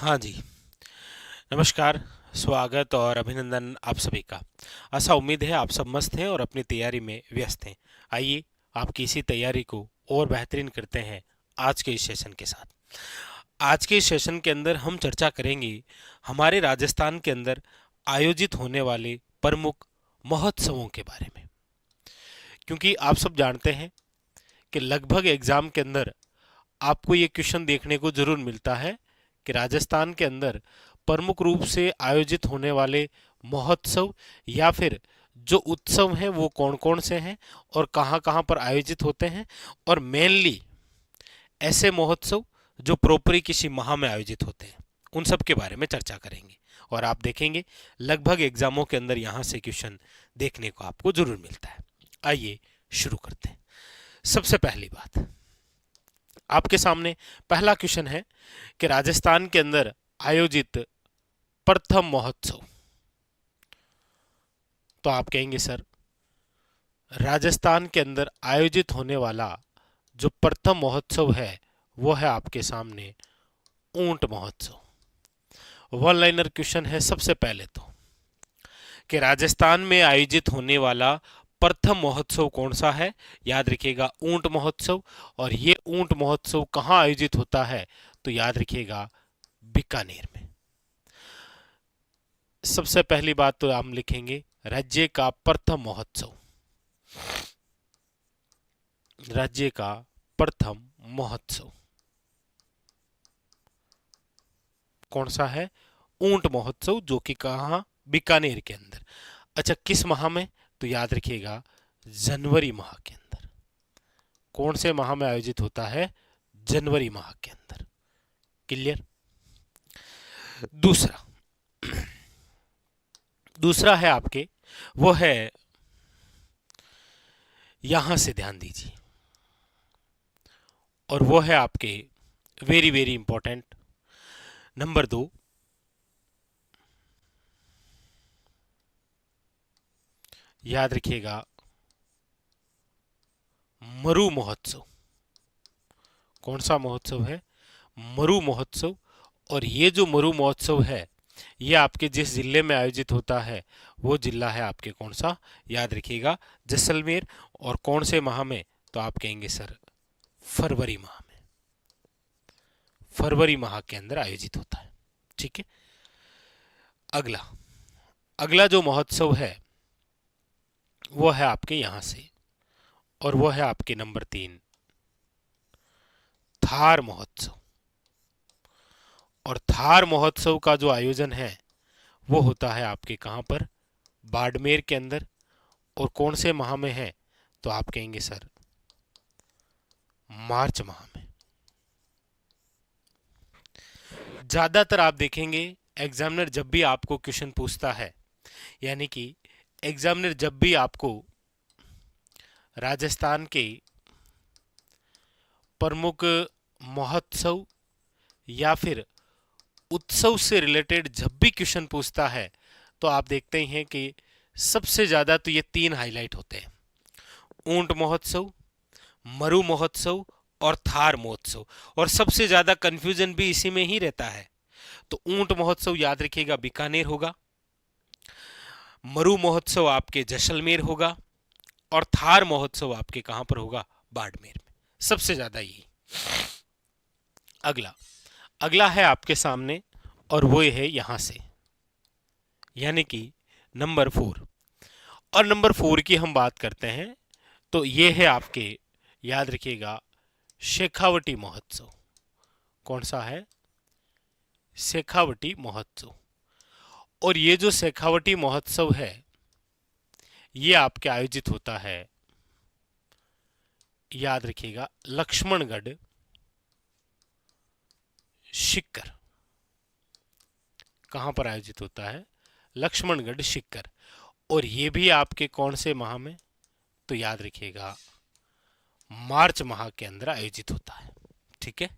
हाँ जी, नमस्कार, स्वागत और अभिनंदन आप सभी का। ऐसा उम्मीद है आप सब मस्त हैं और अपनी तैयारी में व्यस्त हैं। आइए आपकी इसी तैयारी को और बेहतरीन करते हैं आज के इस सेशन के साथ। आज के इस सेशन के अंदर हम चर्चा करेंगे हमारे राजस्थान के अंदर आयोजित होने वाले प्रमुख महोत्सवों के बारे में। क्योंकि आप सब जानते हैं कि लगभग एग्जाम के अंदर आपको ये क्वेश्चन देखने को जरूर मिलता है कि राजस्थान के अंदर प्रमुख रूप से आयोजित होने वाले महोत्सव या फिर जो उत्सव हैं वो कौन कौन से हैं और कहाँ कहाँ पर आयोजित होते हैं, और मेनली ऐसे महोत्सव जो प्रॉपरी किसी माह में आयोजित होते हैं, उन सब के बारे में चर्चा करेंगे। और आप देखेंगे लगभग एग्जामों के अंदर यहाँ से क्वेश्चन देखने को आपको जरूर मिलता है। आइए शुरू करते हैं। सबसे पहली बात, आपके सामने पहला क्वेश्चन है कि राजस्थान के अंदर आयोजित प्रथम महोत्सव। तो आप कहेंगे सर, राजस्थान के अंदर आयोजित होने वाला जो प्रथम महोत्सव है वो है आपके सामने ऊंट महोत्सव। वन लाइनर क्वेश्चन है सबसे पहले तो, कि राजस्थान में आयोजित होने वाला प्रथम महोत्सव कौन सा है। याद रखिएगा ऊंट महोत्सव। और ये ऊंट महोत्सव कहाँ आयोजित होता है, तो याद रखिएगा बीकानेर में। सबसे पहली बात तो हम लिखेंगे राज्य का प्रथम महोत्सव। राज्य का प्रथम महोत्सव कौन सा है? ऊंट महोत्सव, जो कि कहाँ? बीकानेर के अंदर। अच्छा, किस माह में? तो याद रखिएगा जनवरी माह के अंदर। कौन से माह में आयोजित होता है? जनवरी माह के अंदर। क्लियर? दूसरा दूसरा है आपके, वो है, यहां से ध्यान दीजिए, और वो है आपके वेरी वेरी इंपॉर्टेंट नंबर 2, याद रखिएगा मरु महोत्सव। कौन सा महोत्सव है? मरु महोत्सव। और ये जो मरु महोत्सव है ये आपके जिस जिले में आयोजित होता है वो जिला है आपके कौन सा? याद रखिएगा जैसलमेर। और कौन से माह में? तो आप कहेंगे सर फरवरी माह में। फरवरी माह के अंदर आयोजित होता है। ठीक है। अगला अगला जो महोत्सव है वो है आपके यहां से, और वो है आपके नंबर 3, थार महोत्सव। और थार महोत्सव का जो आयोजन है वो होता है आपके कहां पर? बाड़मेर के अंदर। और कौन से माह में है? तो आप कहेंगे सर मार्च माह में। ज्यादातर आप देखेंगे एग्जामिनर जब भी आपको क्वेश्चन पूछता है, यानी कि एग्जामिनर जब भी आपको राजस्थान के प्रमुख महोत्सव या फिर उत्सव से रिलेटेड जब भी क्वेश्चन पूछता है तो आप देखते ही हैं कि सबसे ज्यादा तो ये 3 हाईलाइट होते हैं: ऊंट महोत्सव, मरु महोत्सव और थार महोत्सव। और सबसे ज्यादा कंफ्यूजन भी इसी में ही रहता है। तो ऊंट महोत्सव याद रखिएगा बीकानेर होगा, मरु महोत्सव आपके जैसलमेर होगा, और थार महोत्सव आपके कहां पर होगा? बाड़मेर में। सबसे ज्यादा यही। अगला अगला है आपके सामने, और वो है यहां से, यानी कि नंबर 4। और नंबर 4 की हम बात करते हैं तो ये है आपके, याद रखिएगा, शेखावटी महोत्सव। कौन सा है? शेखावटी महोत्सव। और ये जो शेखावटी महोत्सव है ये आपके आयोजित होता है, याद रखिएगा, लक्ष्मणगढ़ शिक्कर। कहां पर आयोजित होता है? लक्ष्मणगढ़ शिक्कर। और ये भी आपके कौन से माह में? तो याद रखिएगा मार्च माह के अंदर आयोजित होता है। ठीक है।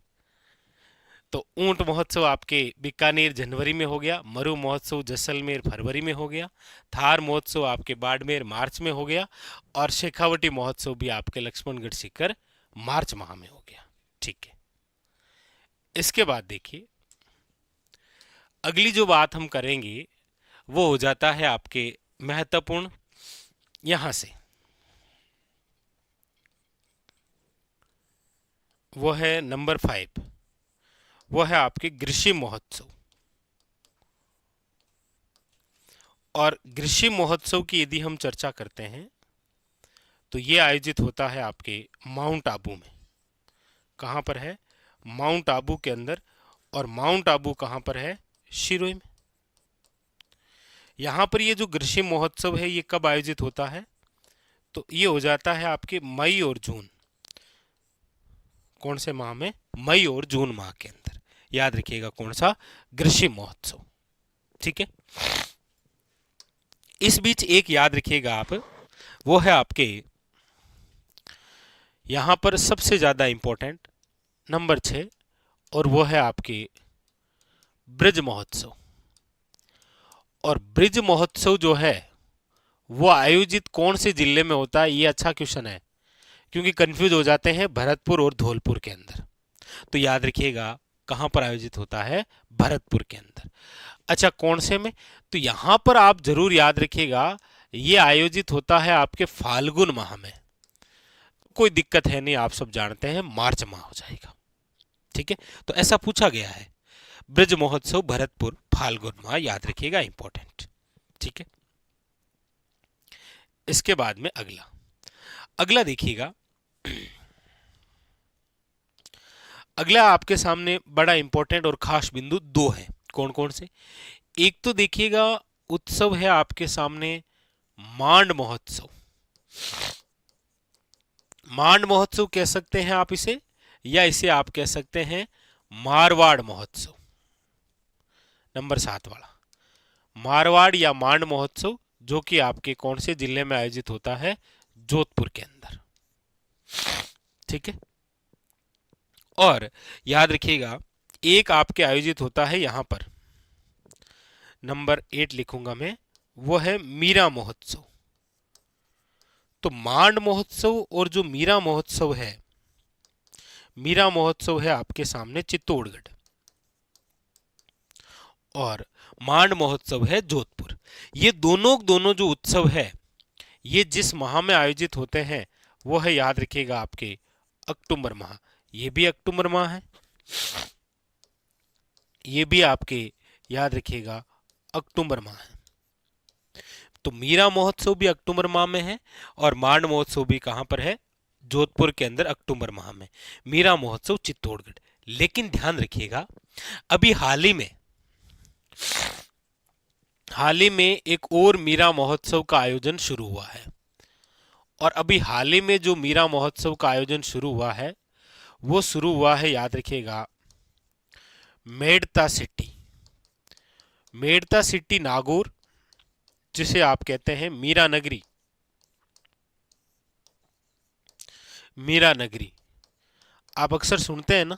तो ऊंट महोत्सव आपके बीकानेर जनवरी में हो गया, मरु महोत्सव जैसलमेर फरवरी में हो गया, थार महोत्सव आपके बाड़मेर मार्च में हो गया, और शेखावटी महोत्सव भी आपके लक्ष्मणगढ़ शिखर मार्च माह में हो गया। ठीक है। इसके बाद देखिए अगली जो बात हम करेंगे वो हो जाता है आपके महत्वपूर्ण, यहां से वो है नंबर 5, वो है आपके ग्रीष्म महोत्सव। और ग्रीष्म महोत्सव की यदि हम चर्चा करते हैं तो ये आयोजित होता है आपके माउंट आबू में। कहाँ पर है? माउंट आबू के अंदर। और माउंट आबू कहाँ पर है? शिरोई में। यहाँ पर ये जो ग्रीष्म महोत्सव है ये कब आयोजित होता है? तो ये हो जाता है आपके मई और जून। कौन से माह में? मई और जून माह के अंदर। याद रखिएगा कौन सा? ग्रीष्म महोत्सव। ठीक है। इस बीच एक याद रखिएगा आप, वो है आपके यहां पर सबसे ज्यादा इंपॉर्टेंट नंबर 6, और वो है आपके ब्रज महोत्सव। और ब्रज महोत्सव जो है वो आयोजित कौन से जिले में होता है? ये अच्छा क्वेश्चन है, क्योंकि कंफ्यूज हो जाते हैं भरतपुर और धौलपुर के अंदर। तो याद रखिएगा कहां पर आयोजित होता है? भरतपुर के अंदर। अच्छा, कौन से में? तो यहां पर आप जरूर याद रखिएगा ये आयोजित होता है आपके फाल्गुन माह में। कोई दिक्कत है नहीं, आप सब जानते हैं मार्च माह हो जाएगा। ठीक है, तो ऐसा पूछा गया है। ब्रज महोत्सव भरतपुर फाल्गुन माह, याद रखिएगा, इंपॉर्टेंट। ठीक है। इसके बाद में अगला अगला देखिएगा। अगला आपके सामने बड़ा इंपॉर्टेंट और खास बिंदु दो है। कौन कौन से? एक तो देखिएगा उत्सव है आपके सामने मांड महोत्सव। मांड महोत्सव कह सकते हैं आप इसे, या इसे आप कह सकते हैं मारवाड़ महोत्सव। नंबर 7 वाला मारवाड़ या मांड महोत्सव, जो कि आपके कौन से जिले में आयोजित होता है? जोधपुर के अंदर। ठीक है। और याद रखिएगा एक आपके आयोजित होता है यहां पर, नंबर 8 लिखूंगा मैं, वो है मीरा महोत्सव। तो मांड महोत्सव और जो मीरा महोत्सव है, मीरा महोत्सव है आपके सामने चित्तौड़गढ़, और मांड महोत्सव है जोधपुर। ये दोनों जो उत्सव है ये जिस माह में आयोजित होते हैं वो है, याद रखिएगा, आपके अक्टूबर माह। ये भी अक्टूबर माह है, ये भी आपके याद रखिएगा अक्टूबर माह है। तो मीरा महोत्सव भी अक्टूबर माह में है, और मांड महोत्सव भी कहां पर है? जोधपुर के अंदर अक्टूबर माह में। मीरा महोत्सव चित्तौड़गढ़। लेकिन ध्यान रखिएगा अभी हाल ही में एक और मीरा महोत्सव का आयोजन शुरू हुआ है। और अभी हाल ही में जो मीरा महोत्सव का आयोजन शुरू हुआ है वो शुरू हुआ है, याद रखिएगा, मेड़ता सिटी। मेड़ता सिटी नागौर, जिसे आप कहते हैं मीरा नगरी। मीरा नगरी आप अक्सर सुनते हैं ना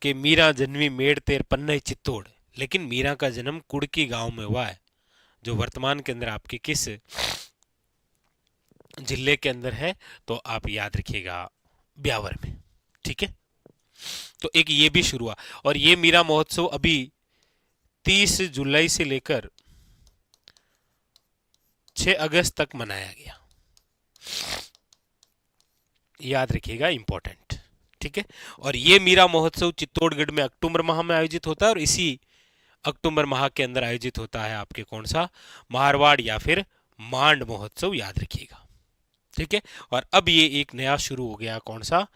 कि मीरा जन्मी मेड़ तेर पन्ने चित्तौड़, लेकिन मीरा का जन्म कुड़की गांव में हुआ है, जो वर्तमान के अंदर आपके किस जिले के अंदर है? तो आप याद रखिएगा ब्यावर में। ठीक है। तो एक ये भी शुरू हुआ, और ये मीरा महोत्सव अभी 30 जुलाई से लेकर 6 अगस्त तक मनाया गया। याद रखिएगा, इंपॉर्टेंट। ठीक है। और ये मीरा महोत्सव चित्तौड़गढ़ में अक्टूबर माह में आयोजित होता है, और इसी अक्टूबर माह के अंदर आयोजित होता है आपके कौन सा? मारवाड़ या फिर मांड महोत्सव, याद रखिएगा। ठीक है। और अब ये एक नया शुरू हो गया, कौन सा?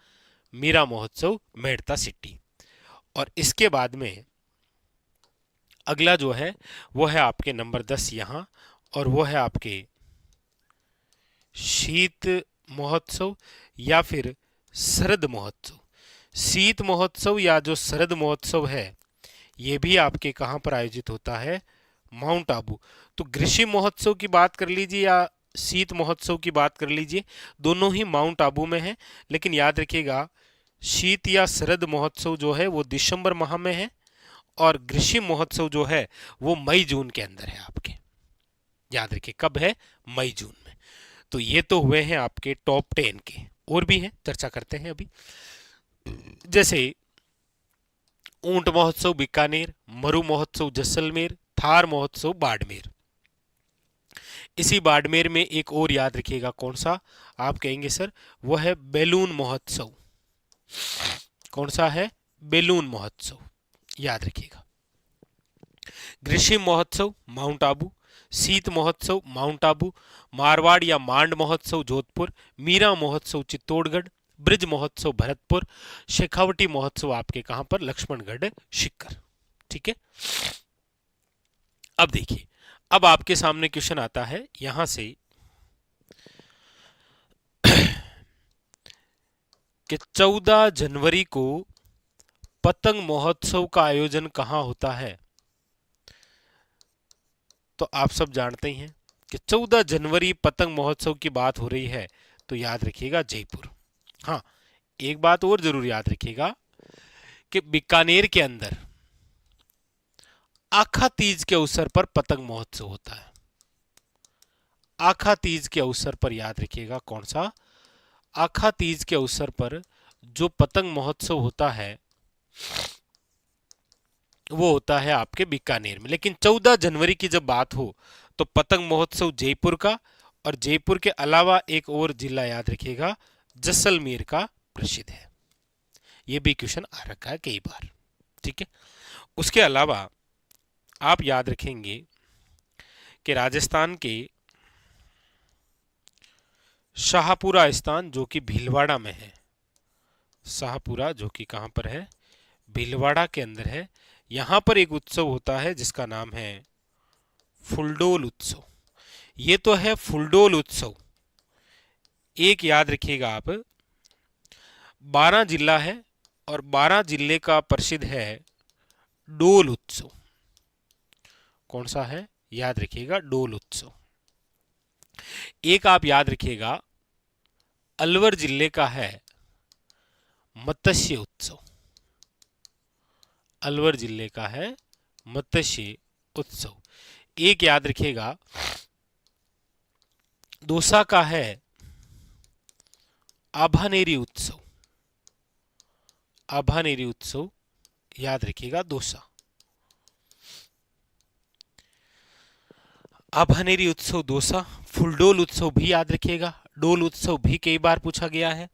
मीरा महोत्सव मेड़ता सिटी। और इसके बाद में अगला जो है वो है आपके नंबर 10 यहां, और वो है आपके शीत महोत्सव या फिर शरद महोत्सव। शीत महोत्सव या जो शरद महोत्सव है ये भी आपके कहां पर आयोजित होता है? माउंट आबू। तो ग्रीष्म महोत्सव की बात कर लीजिए या शीत महोत्सव की बात कर लीजिए, दोनों ही माउंट आबू में है। लेकिन याद रखिएगा शीत या शरद महोत्सव जो है वो दिसंबर माह में है, और ग्रीष्म महोत्सव जो है वो मई जून के अंदर है आपके। याद रखिए कब है? मई जून में। तो ये तो हुए हैं आपके टॉप 10 के, और भी हैं, चर्चा करते हैं अभी। जैसे ऊंट महोत्सव बीकानेर, मरु महोत्सव जैसलमेर, थार महोत्सव बाड़मेर। इसी बाड़मेर में एक और याद रखिएगा, कौन सा आप कहेंगे सर, वो है बैलून महोत्सव। कौन सा है? बैलून महोत्सव, याद रखिएगा। ग्रीष्म महोत्सव माउंट आबू, शीत महोत्सव माउंट आबू, मारवाड़ या मांड महोत्सव जोधपुर, मीरा महोत्सव चित्तौड़गढ़, ब्रिज महोत्सव भरतपुर, शेखावटी महोत्सव आपके कहां पर? लक्ष्मणगढ़ शिखर। ठीक है। अब देखिए, अब आपके सामने क्वेश्चन आता है यहां से कि 14 जनवरी को पतंग महोत्सव का आयोजन कहां होता है? तो आप सब जानते ही हैं कि 14 जनवरी पतंग महोत्सव की बात हो रही है, तो याद रखिएगा जयपुर। हाँ, एक बात और जरूर याद रखिएगा कि बीकानेर के अंदर आखा तीज के अवसर पर पतंग महोत्सव होता है। आखा तीज के अवसर पर याद रखिएगा, कौन सा? आखा तीज के अवसर पर जो पतंग महोत्सव होता है वो होता है आपके बीकानेर में। लेकिन 14 जनवरी की जब बात हो तो पतंग महोत्सव जयपुर का, और जयपुर के अलावा एक और जिला याद रखिएगा, जैसलमेर का प्रसिद्ध है। ये भी क्वेश्चन आ रखा है कई बार। ठीक है। उसके अलावा आप याद रखेंगे कि राजस्थान के शाहपुरा स्थान जो कि भीलवाड़ा में है, शाहपुरा जो कि कहां पर है? भीलवाड़ा के अंदर है। यहां पर एक उत्सव होता है जिसका नाम है फुलडोल उत्सव। ये तो है फुलडोल उत्सव। एक याद रखिएगा आप, 12 जिला है और 12 जिले का प्रसिद्ध है डोल उत्सव। कौन सा है? याद रखिएगा, डोल उत्सव। एक आप याद रखिएगा, अलवर जिले का है मत्स्य उत्सव। अलवर जिले का है मत्स्य उत्सव। एक याद रखिएगा, दौसा का है आभानेरी उत्सव। आभानेरी उत्सव, याद रखिएगा, दौसा। आभानेरी उत्सव दौसा। फुलडोल उत्सव भी याद रखिएगा, डोल उत्सव भी कई बार पूछा गया है।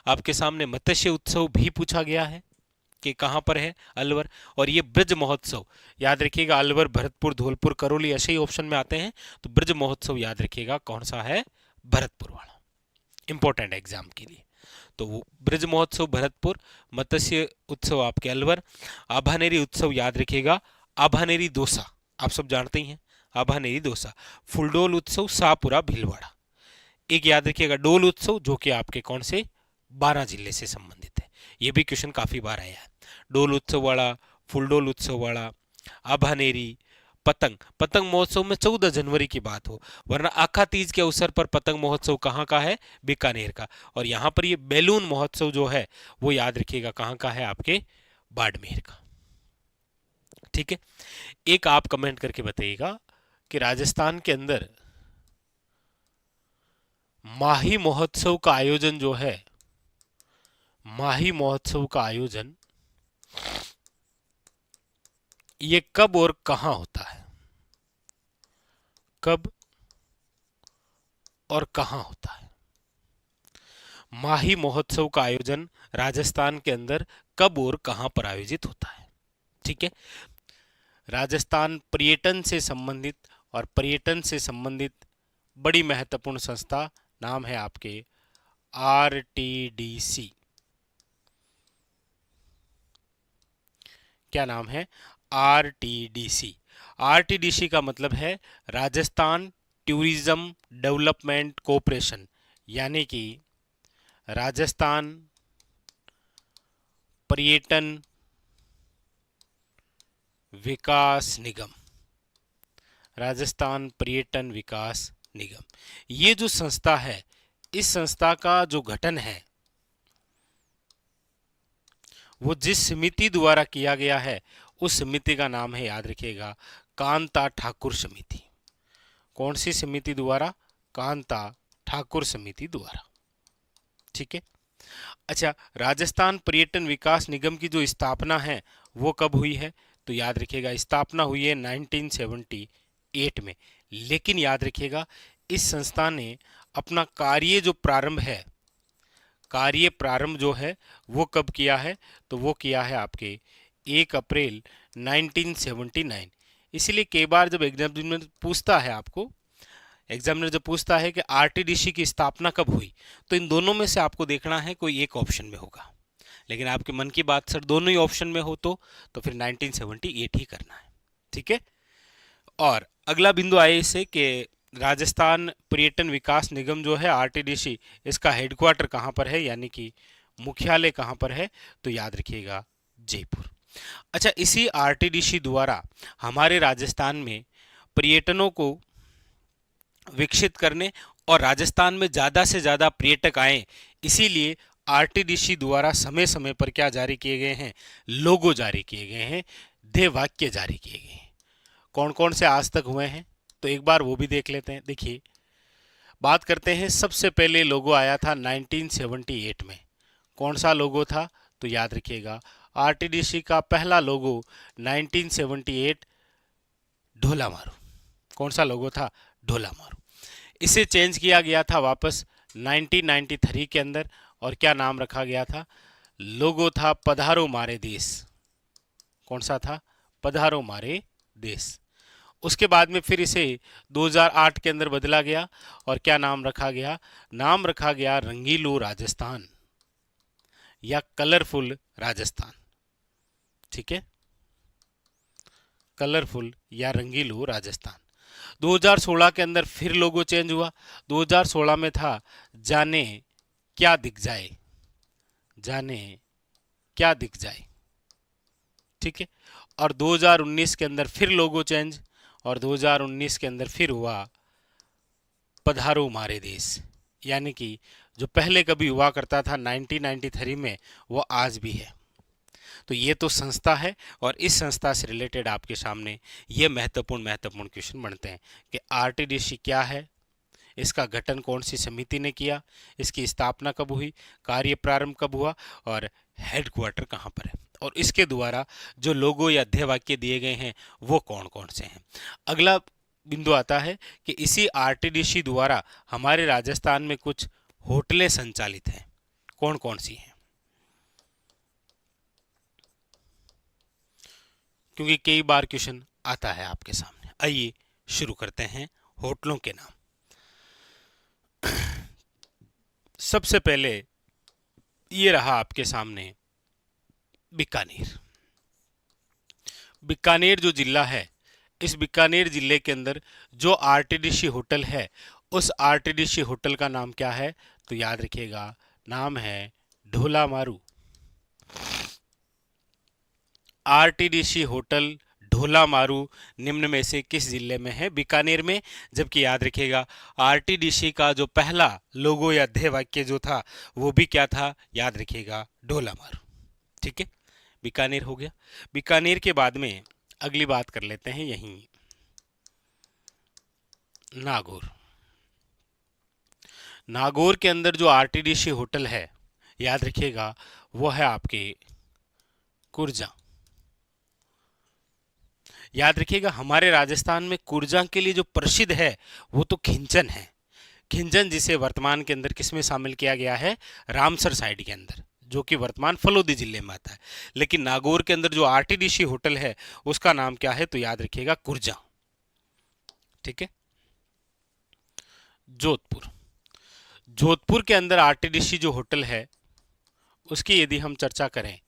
आपके सामने मत्स्य उत्सव भी पूछा गया है कि कहां पर है? अलवर। और ये ब्रज महोत्सव याद रखिएगा, अलवर, भरतपुर, धौलपुर, करौली ऐसे ही ऑप्शन में आते हैं, तो ब्रज महोत्सव याद रखिएगा, कौन सा है? भरतपुर वाला, इंपॉर्टेंट एग्जाम के लिए। तो वो ब्रज महोत्सव भरतपुर, मत्स्य उत्सव आपके अलवर, आभानेरी उत्सव याद रखिएगा आभानेरी दौसा, आप सब जानते ही हैं आभानेरी दौसा। फुलडोल उत्सव शाहपुरा भीलवाड़ा। एक याद रखिएगा डोल उत्सव जो कि आपके कौन से? 12 जिले से संबंधित है। ये भी क्वेश्चन काफी बार आया है, डोल उत्सव वाला, फुलडोल उत्सव वाला, आभानेरी, पतंग। पतंग महोत्सव में 14 जनवरी की बात हो, वरना आखा तीज के अवसर पर पतंग महोत्सव कहाँ का है? बीकानेर का। और यहाँ पर ये बैलून महोत्सव जो है वो याद रखिएगा कहाँ का है? आपके बाड़मेर का। ठीक है। एक आप कमेंट करके बताइएगा कि राजस्थान के अंदर माही महोत्सव का आयोजन जो है, माही महोत्सव का आयोजन ये कब और कहां होता है? कब और कहां होता है? माही महोत्सव का आयोजन राजस्थान के अंदर कब और कहां पर आयोजित होता है? ठीक है। राजस्थान पर्यटन से संबंधित, और पर्यटन से संबंधित बड़ी महत्वपूर्ण संस्था, नाम है आपके आरटीडीसी। क्या नाम है? आरटीडीसी। आरटीडीसी का मतलब है राजस्थान टूरिज्म डेवलपमेंट कॉरपोरेशन, यानी कि राजस्थान पर्यटन विकास निगम। राजस्थान पर्यटन विकास निगम, ये जो संस्था है, इस संस्था का जो गठन है वो जिस समिति द्वारा किया गया है उस समिति का नाम है, याद रखिएगा, कांता ठाकुर समिति। कौन सी समिति द्वारा? कांता ठाकुर समिति द्वारा। ठीक है। अच्छा, राजस्थान पर्यटन विकास निगम की जो स्थापना है वो कब हुई है? तो याद रखिएगा स्थापना हुई है 1978 में। लेकिन याद रखिएगा इस संस्था ने अपना कार्य प्रारंभ जो है वो कब किया है? तो वो किया है आपके 1 अप्रैल 1979। इसीलिए कई बार जब एग्जामिनर पूछता है आपको, एग्जामिनर जब पूछता है कि आरटीडीसी की स्थापना कब हुई, तो इन दोनों में से आपको देखना है कोई एक ऑप्शन में होगा। लेकिन आपके मन की बात सर दोनों ही ऑप्शन में हो तो फिर 1978 ही करना है। ठीक है। और अगला बिंदु आए इससे कि राजस्थान पर्यटन विकास निगम जो है आरटीडीसी, इसका हेडक्वार्टर कहाँ पर है, यानी कि मुख्यालय कहाँ पर है? तो याद रखिएगा जयपुर। अच्छा, इसी आरटीडीसी द्वारा हमारे राजस्थान में पर्यटनों को विकसित करने और राजस्थान में ज़्यादा से ज़्यादा पर्यटक आए, इसीलिए आरटीडीसी द्वारा समय समय पर क्या जारी किए गए हैं? लोगो जारी किए गए हैं, ध्येय वाक्य जारी किए गए हैं। कौन कौन से आज तक हुए हैं तो एक बार वो भी देख लेते हैं। देखिए, बात करते हैं, सबसे पहले लोगो आया था 1978 में। कौन सा लोगो था? तो याद रखिएगा आरटीडीसी का पहला लोगो 1978 ढोला मारू। कौन सा लोगो था? ढोला मारू। इसे चेंज किया गया था वापस 1993 के अंदर, और क्या नाम रखा गया था? लोगो था पधारो मारे देश। कौन सा था? पधारो मारे देश। उसके बाद में फिर इसे 2008 के अंदर बदला गया, और क्या नाम रखा गया? नाम रखा गया रंगीलो राजस्थान या कलरफुल राजस्थान। ठीक है, कलरफुल या रंगीलो राजस्थान। 2016 के अंदर फिर लोगो चेंज हुआ। 2016 में था जाने क्या दिख जाए, जाने क्या दिख जाए। ठीक है, और 2019 के अंदर फिर लोगो चेंज, और 2019 के अंदर फिर हुआ पधारो मारे देश, यानी कि जो पहले कभी हुआ करता था 1993 में, वो आज भी है। तो ये तो संस्था है, और इस संस्था से रिलेटेड आपके सामने ये महत्वपूर्ण क्वेश्चन बनते हैं कि आरटीडीसी क्या है, इसका गठन कौन सी समिति ने किया, इसकी स्थापना कब हुई, कार्य प्रारंभ कब हुआ, और हेडक्वार्टर कहाँ पर है, और इसके द्वारा जो लोगो या ध्येय वाक्य दिए गए हैं वो कौन कौन से हैं। अगला बिंदु आता है कि इसी आरटीडीसी द्वारा हमारे राजस्थान में कुछ होटलें संचालित हैं। कौन कौन सी हैं? क्योंकि कई बार क्वेश्चन आता है आपके सामने। आइए शुरू करते हैं होटलों के नाम। सबसे पहले ये रहा आपके सामने बीकानेर। बीकानेर जो जिला है, इस बीकानेर जिले के अंदर जो आरटीडीसी होटल है, उस आरटीडीसी होटल का नाम क्या है? तो याद रखिएगा नाम है ढोला मारू। आरटीडीसी होटल ढोला मारू निम्न में से किस जिले में है? बीकानेर में। जबकि याद रखिएगा आरटीडीसी का जो पहला लोगो या ध्येय वाक्य जो था वो भी क्या था? याद रखिएगा ढोला मारू। ठीक है, बीकानेर हो गया। बीकानेर के बाद में अगली बात कर लेते हैं यहीं नागौर। नागौर के अंदर जो आरटीडीसी होटल है, याद रखिएगा वो है आपके कुर्जा। याद रखिएगा हमारे राजस्थान में कुर्जा के लिए जो प्रसिद्ध है वो तो खिंचन है। खिंचन जिसे वर्तमान के अंदर किसमें शामिल किया गया है? रामसर साइड के अंदर, जो कि वर्तमान फलोदी जिले में आता है। लेकिन नागौर के अंदर जो आरटीडीसी होटल है उसका नाम क्या है? तो याद रखिएगा कुर्जा। ठीक है, जोधपुर। जोधपुर के अंदर आरटीडीसी जो होटल है उसकी यदि हम चर्चा करें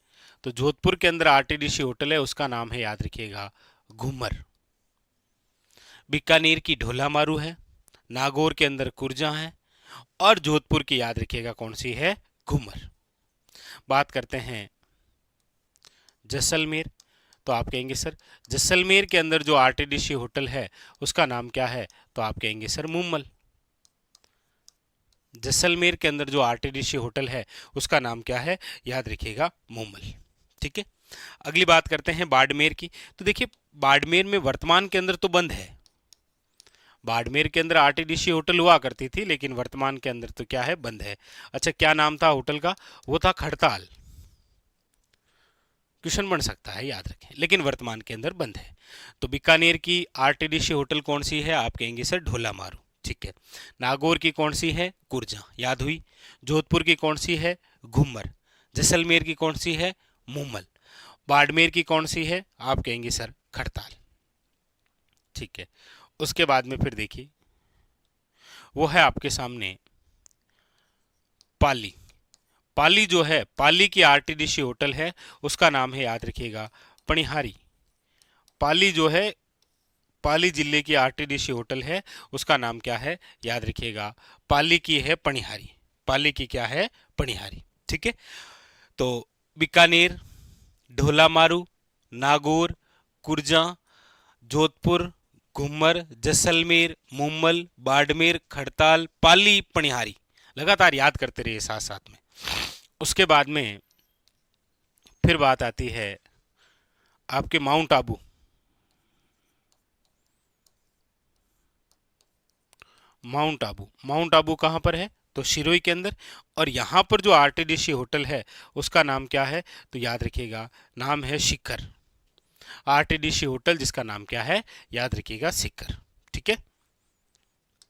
तो जोधपुर के अंदर आरटीडीसी होटल है, उसका नाम है, याद रखिएगा, घूमर। बीकानेर की ढोला मारू है, नागौर के अंदर कुर्जा है, और जोधपुर की याद रखिएगा कौन सी है? घूमर। बात करते हैं जैसलमेर। तो आप कहेंगे सर जैसलमेर के अंदर जो आरटीडीसी होटल है उसका नाम क्या है? तो आप कहेंगे सर मूमल। जैसलमेर के अंदर जो आरटीडीसी होटल है उसका नाम क्या है? याद रखिएगा मूमल। ठीक है, अगली बात करते हैं बाड़मेर की। तो देखिए बाड़मेर में वर्तमान के अंदर तो बंद है। बाड़मेर के अंदर आरटीडीसी होटल हुआ करती थी, लेकिन वर्तमान के अंदर तो क्या है? बंद है। अच्छा, क्या नाम था होटल का? वो था खड़ताल। क्वेश्चन बन सकता है, याद रखें, लेकिन वर्तमान के अंदर बंद है। तो बीकानेर की आरटीडीसी होटल कौन सी है? आप कहेंगे सर ढोला मारू, ठीक है। नागौर की कौन सी है? कुरजा, याद हुई। जोधपुर की कौन सी है? घुमर। जैसलमेर की कौन सी है? मूमल। बाड़मेर की कौन सी है? आप कहेंगे सर खड़ताल, ठीक है। उसके बाद में फिर देखिए, वो है आपके सामने पाली। पाली जो है, पाली की आरटीडीसी होटल है, उसका नाम है, याद रखिएगा, पणिहारी। पाली जो है, पाली जिले की आरटीडीसी होटल है, उसका नाम क्या है? याद रखिएगा, पाली की है पणिहारी। पाली की क्या है? पणिहारी, ठीक है। तो बीकानेर, ढोला मारू, नागौर, कुरजा, जोधपुर, घुमर, जैसलमेर, मूमल, बाड़मेर, खड़ताल, पाली, पणिहारी, लगातार याद करते रहिए साथ साथ में। उसके बाद में फिर बात आती है आपके mount Abu. Mount Abu, mount Abu कहाँ पर है? तो सिरोही के अंदर। और यहाँ पर जो आरटीडीसी होटल है उसका नाम क्या है? तो याद रखिएगा, नाम है शिखर। आरटीडीसी होटल जिसका नाम क्या है? याद रखिएगा, शिखर, ठीक है।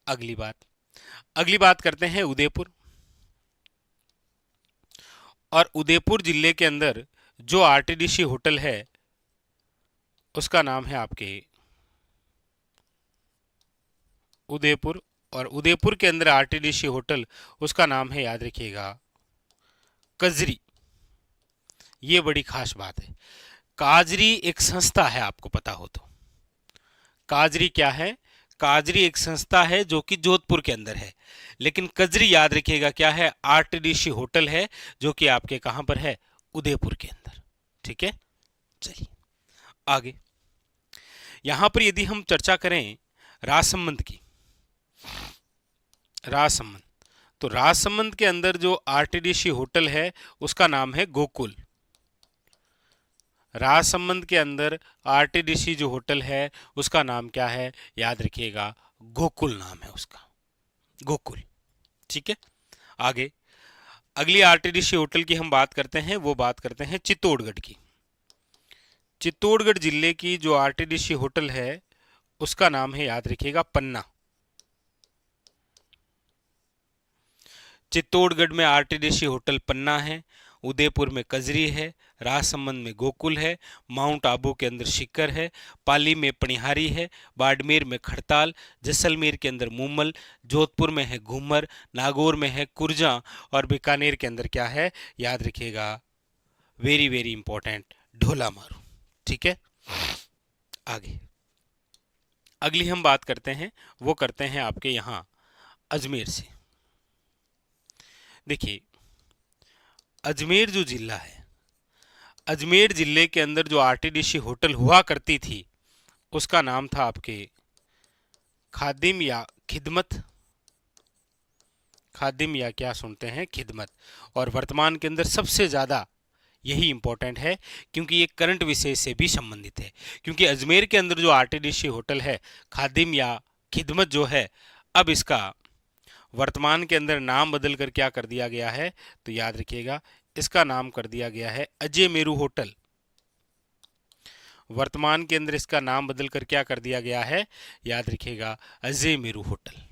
अगली बात करते हैं उदयपुर। और उदयपुर जिले के अंदर जो आरटीडीसी होटल है उसका नाम है आपके उदयपुर। और उदयपुर के अंदर आरटीडीसी होटल, उसका नाम है, याद रखिएगा, कजरी। ये बड़ी खास बात है। काजरी एक संस्था है, आपको पता हो तो। काजरी क्या है? काजरी एक संस्था है जो कि जोधपुर के अंदर है, लेकिन कजरी याद रखिएगा क्या है? आरटीडीसी होटल है, जो कि आपके कहां पर है? उदयपुर के अंदर, ठीक है। चलिए आगे, यहां पर यदि हम चर्चा करें राजसमंद की, राजसमंद, तो राजसमंद के अंदर जो आरटीडीसी होटल है उसका नाम है गोकुल। राजसमंद के अंदर आरटीडीसी जो होटल है उसका नाम क्या है? याद रखिएगा, गोकुल नाम है उसका, गोकुल, ठीक है। आगे अगली आरटीडीसी होटल की हम बात करते हैं, वो बात करते हैं चित्तौड़गढ़ की। चित्तौड़गढ़ जिले की जो आरटीडीसी होटल है उसका नाम है, याद रखिएगा, पन्ना। चित्तौड़गढ़ में आरटीडीसी होटल पन्ना है, उदयपुर में कजरी है, राजसमंद में गोकुल है, माउंट आबू के अंदर शिखर है, पाली में पणिहारी है, बाड़मेर में खड़ताल, जैसलमेर के अंदर मूमल, जोधपुर में है घूमर, नागौर में है कुरजा, और बीकानेर के अंदर क्या है? याद रखिएगा, वेरी वेरी इंपॉर्टेंट, ढोला मारू, ठीक है। आगे अगली हम बात करते हैं, वो करते हैं आपके यहाँ अजमेर से। देखिए, अजमेर जो जिला है, अजमेर जिले के अंदर जो आरटीडीसी होटल हुआ करती थी उसका नाम था आपके खादिम या खिदमत। खादिम या क्या सुनते हैं? खिदमत। और वर्तमान के अंदर सबसे ज़्यादा यही इंपॉर्टेंट है, क्योंकि ये करंट विषय से भी संबंधित है। क्योंकि अजमेर के अंदर जो आरटीडीसी होटल है खादिम या खिदमत जो है, अब इसका वर्तमान के अंदर नाम बदल कर क्या कर दिया गया है? तो याद रखिएगा, इसका नाम कर दिया गया है अजय मेरू होटल। वर्तमान के अंदर इसका नाम बदल कर क्या कर दिया गया है? याद रखिएगा, अजय मेरू होटल।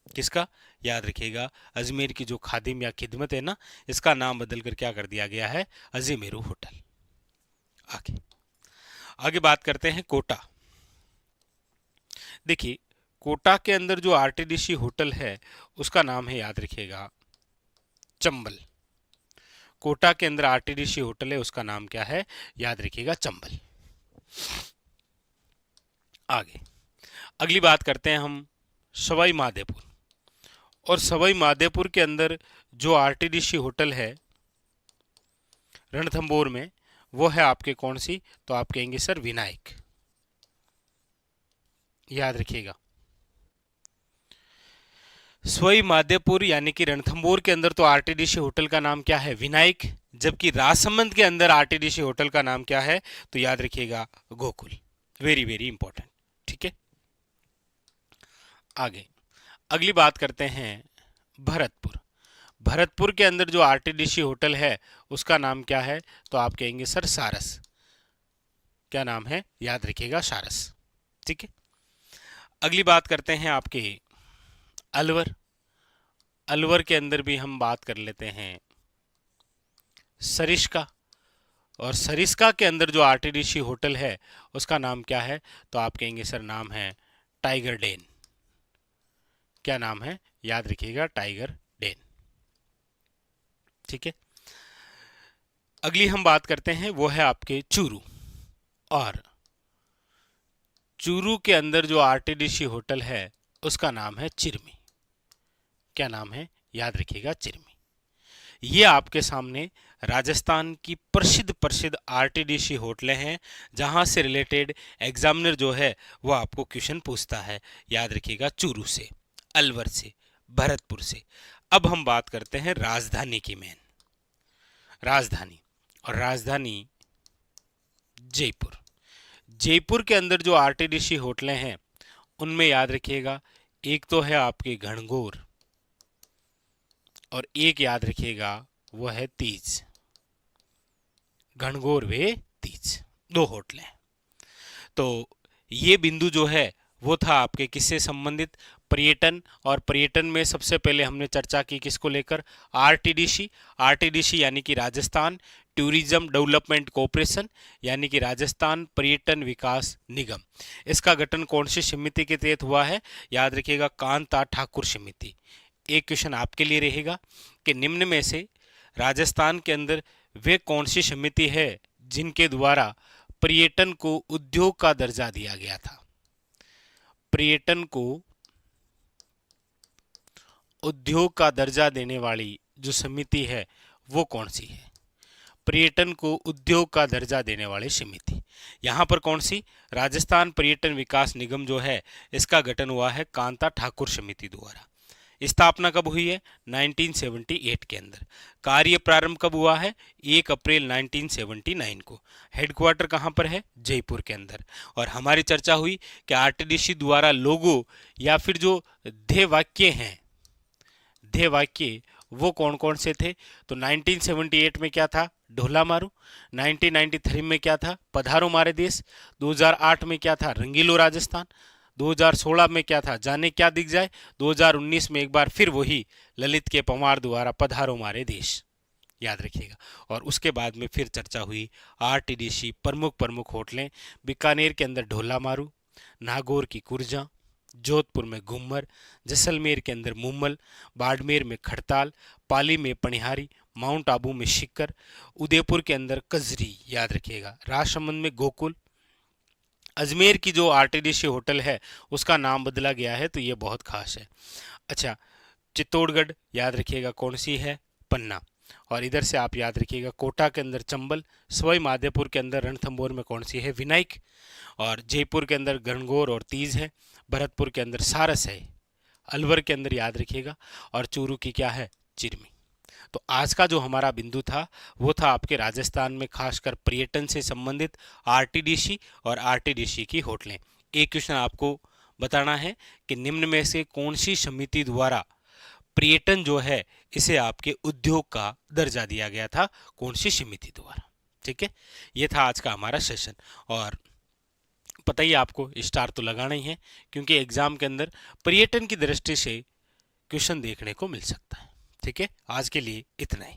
किसका? याद रखिएगा, अजमेर की जो खादिम या खिदमत है ना, इसका नाम बदल कर क्या कर दिया गया है? अजय मेरू होटल। आगे आगे बात करते हैं कोटा। देखिए, कोटा के अंदर जो आरटीडीसी होटल है उसका नाम है, याद रखिएगा, चंबल। कोटा के अंदर आरटीडीसी होटल है, उसका नाम क्या है? याद रखिएगा, चंबल। आगे अगली बात करते हैं हम सवाई माधोपुर। और सवाई माधोपुर के अंदर जो आरटीडीसी होटल है रणथंबोर में, वो है आपके कौन सी? तो आप कहेंगे सर विनायक। याद रखिएगा, सवाई माधोपुर यानी कि रणथंबोर के अंदर तो आरटीडीसी होटल का नाम क्या है? विनायक। जबकि राजसमंद के अंदर आरटीडीसी होटल का नाम क्या है? तो याद रखिएगा, गोकुल। वेरी वेरी इंपॉर्टेंट, ठीक है। आगे अगली बात करते हैं भरतपुर। भरतपुर के अंदर जो आरटीडीसी होटल है उसका नाम क्या है? तो आप कहेंगे सर सारस। क्या नाम है? याद रखिएगा सारस। ठीक है, अगली बात करते हैं आपके अलवर। अलवर के अंदर भी हम बात कर लेते हैं सरिस्का, और सरिस्का के अंदर जो आरटीडीसी होटल है उसका नाम क्या है? तो आप कहेंगे सर नाम है टाइगर डेन। क्या नाम है? याद रखिएगा टाइगर डेन। ठीक है, अगली हम बात करते हैं वो है आपके चूरू, और चूरू के अंदर जो आरटीडीसी होटल है उसका नाम है चिरमी। क्या नाम है? याद रखिएगा चिरमी। ये आपके सामने राजस्थान की प्रसिद्ध प्रसिद्ध आरटीडीसी होटलें हैं जहां से रिलेटेड एग्जामिनर जो है वो आपको क्वेश्चन पूछता है। याद रखिएगा चूरू से, अलवर से, भरतपुर से। अब हम बात करते हैं राजधानी की। मेन राजधानी, और राजधानी जयपुर। जयपुर के अंदर जो आरटीडीसी होटलें हैं उनमें याद रखिएगा एक तो है आपके घनघोर, और एक याद रखिएगा वो है तीज। घनघोर वे तीज, दो होटलें। तो ये बिंदु जो है वो था आपके किससे संबंधित? पर्यटन। और पर्यटन में सबसे पहले हमने चर्चा की किसको लेकर? आरटीडीसी। आरटीडीसी यानी कि राजस्थान टूरिज्म डेवलपमेंट कॉरपोरेशन, यानी कि राजस्थान पर्यटन विकास निगम। इसका गठन कौन सी समिति के तहत हुआ है? याद रखिएगा कांता ठाकुर समिति। एक क्वेश्चन आपके लिए रहेगा कि निम्न में से राजस्थान के अंदर वे कौन सी समिति है जिनके द्वारा पर्यटन को उद्योग का दर्जा दिया गया था? पर्यटन को उद्योग का दर्जा देने वाली जो समिति है वो कौन सी है? पर्यटन को उद्योग का दर्जा देने वाली समिति यहां पर कौन सी? राजस्थान पर्यटन विकास निगम जो है इसका गठन हुआ है कांता ठाकुर समिति द्वारा। स्थापना कब हुई है? 1978 के अंदर। कार्य प्रारंभ कब हुआ है? 1 अप्रैल 1979 को। हेडक्वार्टर कहां पर है? जयपुर के अंदर। और हमारी चर्चा हुई कि आरटीडीसी द्वारा लोगो या फिर जो ध्येय वाक्य हैं, ध्येय वाक्य वो कौन कौन से थे? तो 1978 में क्या था? ढोला मारू। 1993 में क्या था? पधारो मारे देश। 2008 में क्या था? रंगीलो राजस्थान। 2016 में क्या था? जाने क्या दिख जाए। 2019 में एक बार फिर वही ललित के पंवार द्वारा पधारो मारे देश। याद रखिएगा। और उसके बाद में फिर चर्चा हुई आरटीडीसी प्रमुख प्रमुख होटलें। बीकानेर के अंदर ढोला मारू, नागौर की कुर्जा, जोधपुर में घूमर, जैसलमेर के अंदर मुम्मल, बाड़मेर में खड़ताल, पाली में पनिहारी, माउंट आबू में शिक्कर, उदयपुर के अंदर कजरी। याद रखिएगा। राजसमंद में गोकुल। अजमेर की जो आरटीडीसी होटल है उसका नाम बदला गया है, तो ये बहुत खास है। अच्छा, चित्तौड़गढ़ याद रखिएगा कौन सी है? पन्ना। और इधर से आप याद रखिएगा कोटा के अंदर चंबल, सवाई माधोपुर के अंदर रणथंभौर में कौन सी है? विनायक। और जयपुर के अंदर घनघोर और तीज है। भरतपुर के अंदर सारस है। अलवर के अंदर याद रखिएगा। और चूरू की क्या है? चिरमी। तो आज का जो हमारा बिंदु था वो था आपके राजस्थान में खासकर पर्यटन से संबंधित आरटीडीसी और आरटीडीसी की होटलें। एक क्वेश्चन आपको बताना है कि निम्न में से कौन सी समिति द्वारा पर्यटन जो है इसे आपके उद्योग का दर्जा दिया गया था? कौन सी समिति द्वारा? ठीक है, ये था आज का हमारा सेशन। और पता ही आपको स्टार तो लगाना ही है, क्योंकि एग्जाम के अंदर पर्यटन की दृष्टि से क्वेश्चन देखने को मिल सकता है। ठीक है, आज के लिए इतना ही।